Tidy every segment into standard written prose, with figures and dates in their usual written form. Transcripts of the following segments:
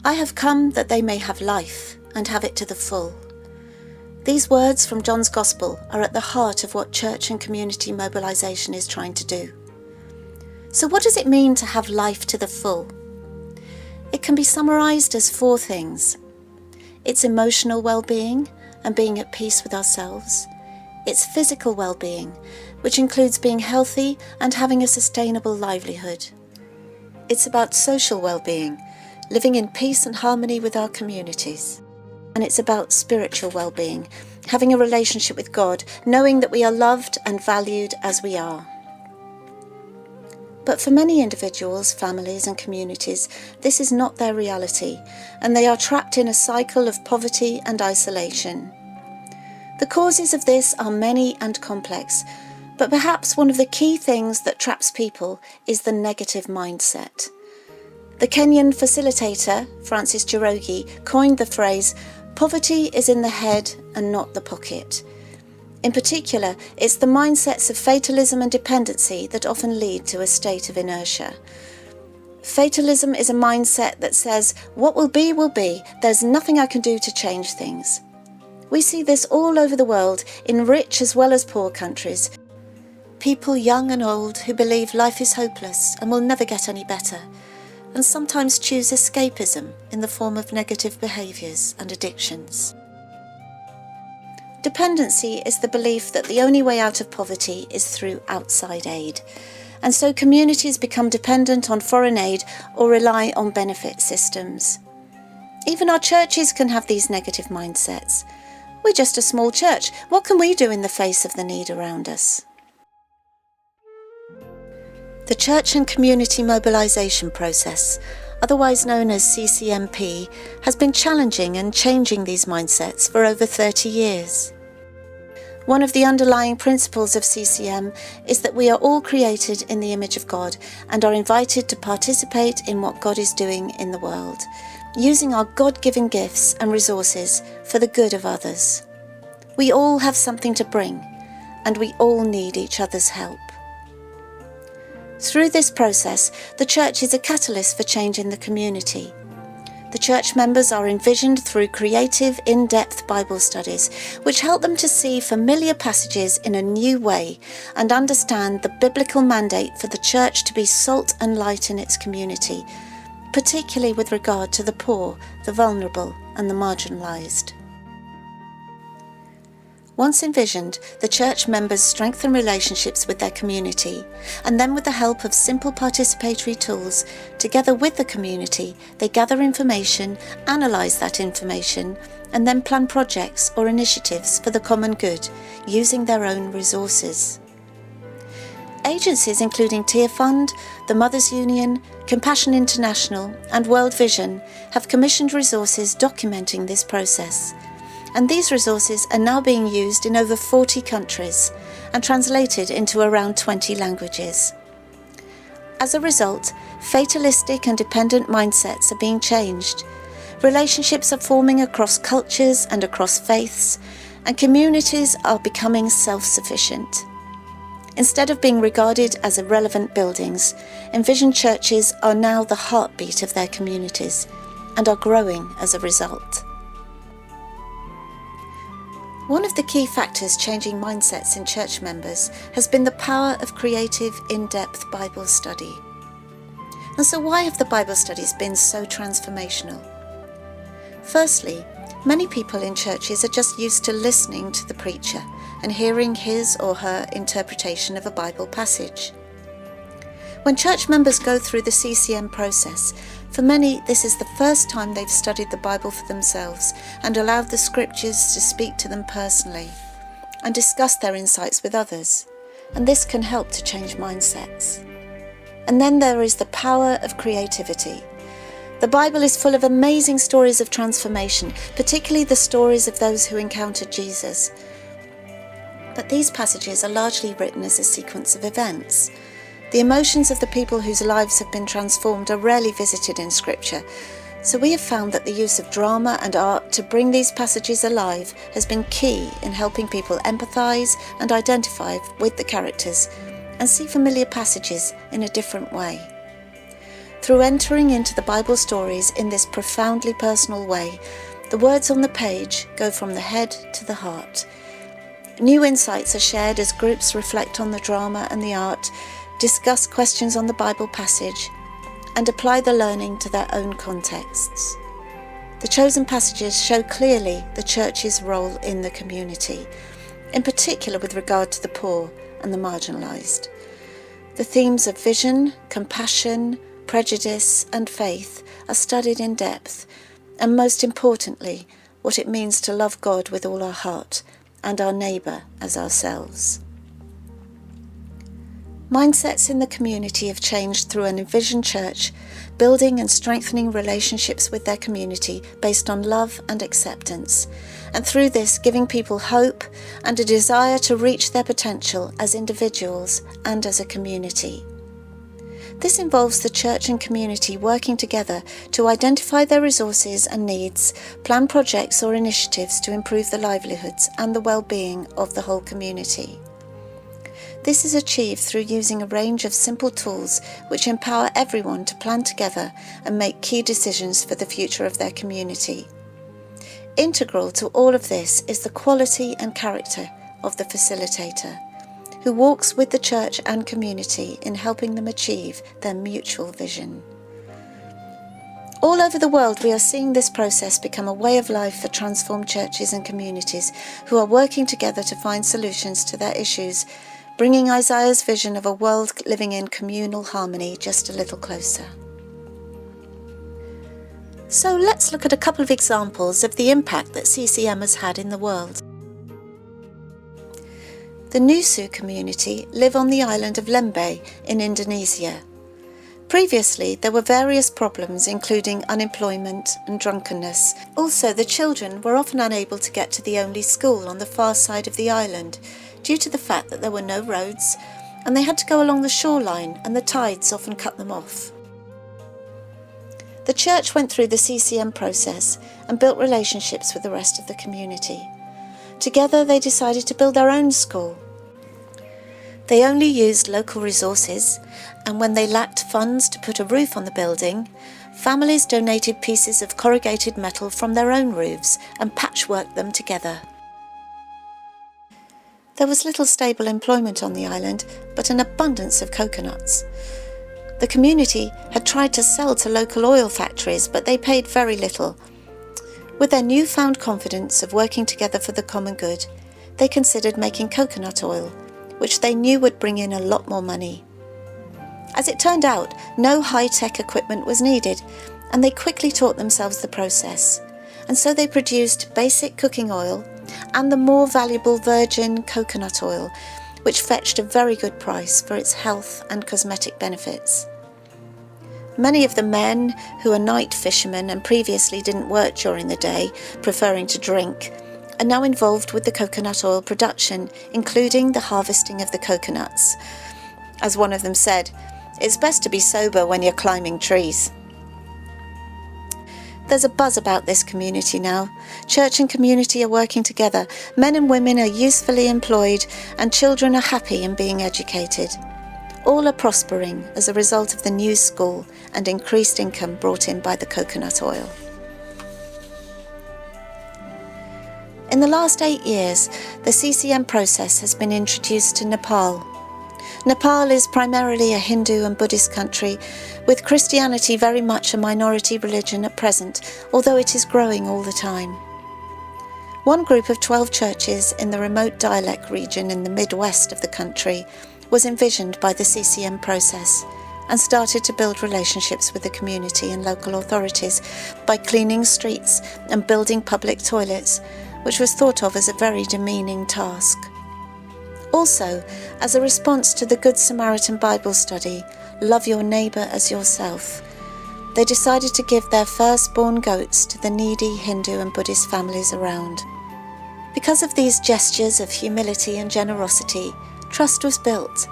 I have come that they may have life and have it to the full. These words from John's Gospel are at the heart of what church and community mobilisation is trying to do. So what does it mean to have life to the full? It can be summarised as 4 things. It's emotional well-being and being at peace with ourselves. It's physical well-being, which includes being healthy and having a sustainable livelihood. It's about social well-being, living in peace and harmony with our communities. And it's about spiritual well-being, having a relationship with God, knowing that we are loved and valued as we are. But for many individuals, families and communities, this is not their reality, and they are trapped in a cycle of poverty and isolation. The causes of this are many and complex, but perhaps one of the key things that traps people is the negative mindset. The Kenyan facilitator, Francis Njoroge, coined the phrase, "Poverty is in the head and not the pocket." In particular, it's the mindsets of fatalism and dependency that often lead to a state of inertia. Fatalism is a mindset that says, what will be, there's nothing I can do to change things. We see this all over the world, in rich as well as poor countries. People young and old who believe life is hopeless and will never get any better, and sometimes choose escapism in the form of negative behaviours and addictions. Dependency is the belief that the only way out of poverty is through outside aid, and so communities become dependent on foreign aid or rely on benefit systems. Even our churches can have these negative mindsets. We're just a small church. What can we do in the face of the need around us? The church and community mobilisation process, otherwise known as CCMP, has been challenging and changing these mindsets for over 30 years. One of the underlying principles of CCM is that we are all created in the image of God and are invited to participate in what God is doing in the world, using our God-given gifts and resources for the good of others. We all have something to bring, and we all need each other's help. Through this process, the church is a catalyst for change in the community. The church members are envisioned through creative, in-depth Bible studies, which help them to see familiar passages in a new way and understand the biblical mandate for the church to be salt and light in its community, particularly with regard to the poor, the vulnerable, and the marginalised. Once envisioned, the church members strengthen relationships with their community, and then with the help of simple participatory tools, together with the community, they gather information, analyse that information, and then plan projects or initiatives for the common good, using their own resources. Agencies including Tear Fund, the Mothers Union, Compassion International, and World Vision have commissioned resources documenting this process. And these resources are now being used in over 40 countries and translated into around 20 languages. As a result, fatalistic and dependent mindsets are being changed. Relationships are forming across cultures and across faiths, and communities are becoming self-sufficient. Instead of being regarded as irrelevant buildings, envisioned churches are now the heartbeat of their communities and are growing as a result. One of the key factors changing mindsets in church members has been the power of creative, in-depth Bible study. And so why have the Bible studies been so transformational? Firstly, many people in churches are just used to listening to the preacher and hearing his or her interpretation of a Bible passage. When church members go through the CCM process, for many this is the first time they've studied the Bible for themselves and allowed the scriptures to speak to them personally and discuss their insights with others, and this can help to change mindsets. And then there is the power of creativity. The Bible is full of amazing stories of transformation, particularly the stories of those who encountered Jesus. But these passages are largely written as a sequence of events. The emotions of the people whose lives have been transformed are rarely visited in Scripture, so we have found that the use of drama and art to bring these passages alive has been key in helping people empathise and identify with the characters and see familiar passages in a different way. Through entering into the Bible stories in this profoundly personal way, the words on the page go from the head to the heart. New insights are shared as groups reflect on the drama and the art, discuss questions on the Bible passage, and apply the learning to their own contexts. The chosen passages show clearly the church's role in the community, in particular with regard to the poor and the marginalised. The themes of vision, compassion, prejudice and faith are studied in depth, and most importantly, what it means to love God with all our heart and our neighbour as ourselves. Mindsets in the community have changed through an envisioned church, building and strengthening relationships with their community based on love and acceptance, and through this giving people hope and a desire to reach their potential as individuals and as a community. This involves the church and community working together to identify their resources and needs, plan projects or initiatives to improve the livelihoods and the well-being of the whole community. This is achieved through using a range of simple tools which empower everyone to plan together and make key decisions for the future of their community. Integral to all of this is the quality and character of the facilitator, who walks with the church and community in helping them achieve their mutual vision. All over the world, we are seeing this process become a way of life for transformed churches and communities who are working together to find solutions to their issues, bringing Isaiah's vision of a world living in communal harmony just a little closer. So let's look at a couple of examples of the impact that CCM has had in the world. The Nusu community live on the island of Lembeh in Indonesia. Previously, there were various problems including unemployment and drunkenness. Also, the children were often unable to get to the only school on the far side of the island due to the fact that there were no roads and they had to go along the shoreline and the tides often cut them off. The church went through the CCM process and built relationships with the rest of the community. Together they decided to build their own school. They only used local resources, and when they lacked funds to put a roof on the building, families donated pieces of corrugated metal from their own roofs and patchworked them together. There was little stable employment on the island, but an abundance of coconuts. The community had tried to sell to local oil factories, but they paid very little. With their newfound confidence of working together for the common good, they considered making coconut oil, which they knew would bring in a lot more money. As it turned out, no high-tech equipment was needed, and they quickly taught themselves the process. And so they produced basic cooking oil and the more valuable virgin coconut oil, which fetched a very good price for its health and cosmetic benefits. Many of the men who are night fishermen and previously didn't work during the day, preferring to drink, are now involved with the coconut oil production, including the harvesting of the coconuts. As one of them said, "It's best to be sober when you're climbing trees." There's a buzz about this community now. Church and community are working together, men and women are usefully employed, and children are happy and being educated. All are prospering as a result of the new school and increased income brought in by the coconut oil. In the last 8 years, the CCM process has been introduced to Nepal. Nepal is primarily a Hindu and Buddhist country, with Christianity very much a minority religion at present, although it is growing all the time. One group of 12 churches in the remote dialect region in the Midwest of the country was envisioned by the CCM process and started to build relationships with the community and local authorities by cleaning streets and building public toilets, which was thought of as a very demeaning task. Also, as a response to the Good Samaritan Bible study, Love Your Neighbour as Yourself, they decided to give their firstborn goats to the needy Hindu and Buddhist families around. Because of these gestures of humility and generosity, trust was built,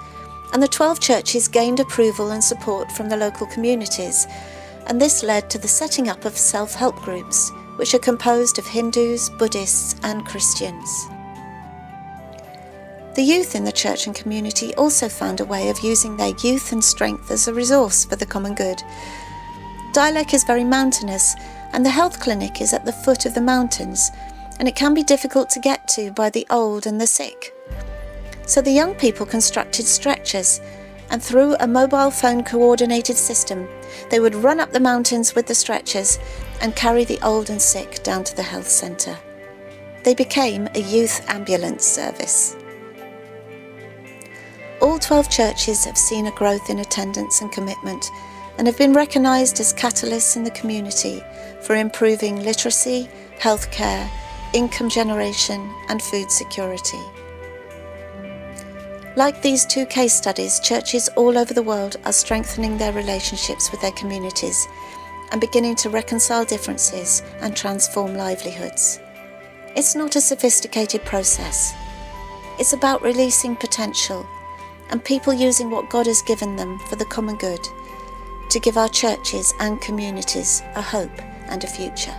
and the 12 churches gained approval and support from the local communities, and this led to the setting up of self-help groups, which are composed of Hindus, Buddhists and Christians. The youth in the church and community also found a way of using their youth and strength as a resource for the common good. Dailek is very mountainous, and the health clinic is at the foot of the mountains, and it can be difficult to get to by the old and the sick. So the young people constructed stretchers, and through a mobile phone coordinated system, they would run up the mountains with the stretchers and carry the old and sick down to the health centre. They became a youth ambulance service. All 12 churches have seen a growth in attendance and commitment, and have been recognised as catalysts in the community for improving literacy, healthcare, income generation and food security. Like these 2 case studies, churches all over the world are strengthening their relationships with their communities and beginning to reconcile differences and transform livelihoods. It's not a sophisticated process. It's about releasing potential and people using what God has given them for the common good to give our churches and communities a hope and a future.